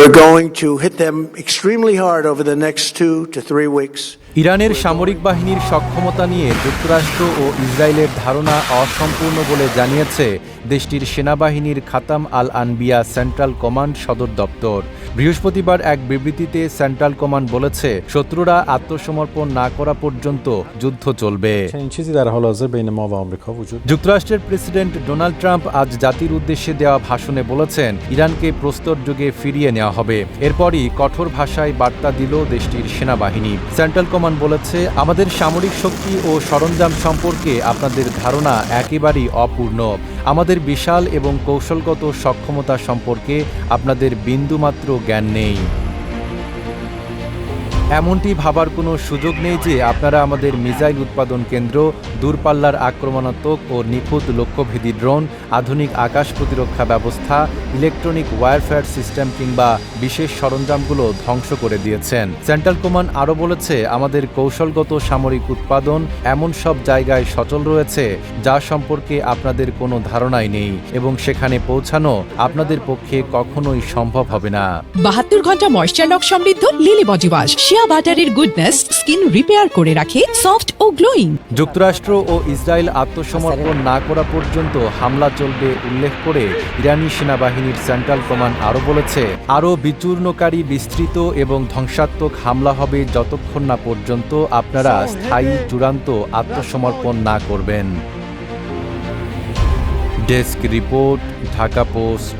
We're going to hit them extremely hard over the next 2 to 3 weeks. ইরানের সামরিক বাহিনীর সক্ষমতা নিয়ে যুক্তরাষ্ট্র ও ইসরায়েলের ধারণা অসম্পূর্ণ বলে জানিয়েছে দেশটির সেনাবাহিনীর খাতাম আল আনবিয়া সেন্ট্রাল কমান্ড সদর দপ্তর। বৃহস্পতিবার এক বিবৃতিতে সেন্ট্রাল কমান্ড বলেছে, শত্রুরা আত্মসমর্পণ না করা পর্যন্ত যুদ্ধ চলবে। যুক্তরাষ্ট্রের প্রেসিডেন্ট ডোনাল্ড ট্রাম্প আজ জাতির উদ্দেশ্যে দেওয়া ভাষণে বলেছেন, ইরানকে প্রস্তর যুগে ফিরিয়ে নেওয়া হবে। এরপরই কঠোর ভাষায় বার্তা দিল দেশটির সেনাবাহিনী। সেন্ট্রাল কমান্ড বলেছে, আমাদের সামরিক শক্তি ও সরঞ্জাম সম্পর্কে আপনাদের ধারণা একেবারেই অপূর্ণ। আমাদের বিশাল এবং কৌশলগত সক্ষমতা সম্পর্কে আপনাদের বিন্দুমাত্র জ্ঞান নেই। এমনটি ভাবার কোনো সুযোগ নেই যে আপনারা আমাদের মিসাইল উৎপাদন কেন্দ্র, দূরপাল্লার আক্রমণাত্মক ও নিখুঁত লক্ষ্যভেদী ড্রোন, আধুনিক আকাশ প্রতিরক্ষা ব্যবস্থা, ইলেকট্রনিক ওয়্যারফেয়ার সিস্টেম কিংবা বিশেষ সরঞ্জামগুলো ধ্বংস করে দিয়েছেন। সেন্ট্রাল কমান্ড আরও বলেছে, আমাদের কৌশলগত সামরিক উৎপাদন এমন সব জায়গায় সচল রয়েছে যা সম্পর্কে আপনাদের কোনো ধারণাই নেই এবং সেখানে পৌঁছানো আপনাদের পক্ষে কখনোই সম্ভব হবে না। 72 ঘন্টা ময়েশ্চার লক সমৃদ্ধ লিলি বডি ওয়াশ, শিয়া বাটারের গুডনেস স্কিন রিপেয়ার করে রাখে সফট ও গ্লোয়িং। যুক্তরাষ্ট্র ও ইসরায়েল আত্মসমর্পণ না করা পর্যন্ত হামলা চলবে উল্লেখ করে ইরানি সেনাবাহিনীর সেন্ট্রাল কমান্ড আরও বলেছে, আরও বিচূর্ণকারী, বিস্তৃত এবং ধ্বংসাত্মক হামলা হবে যতক্ষণ না পর্যন্ত আপনারা স্থায়ী চূড়ান্ত আত্মসমর্পণ না করবেন। Desk report, Dhaka post.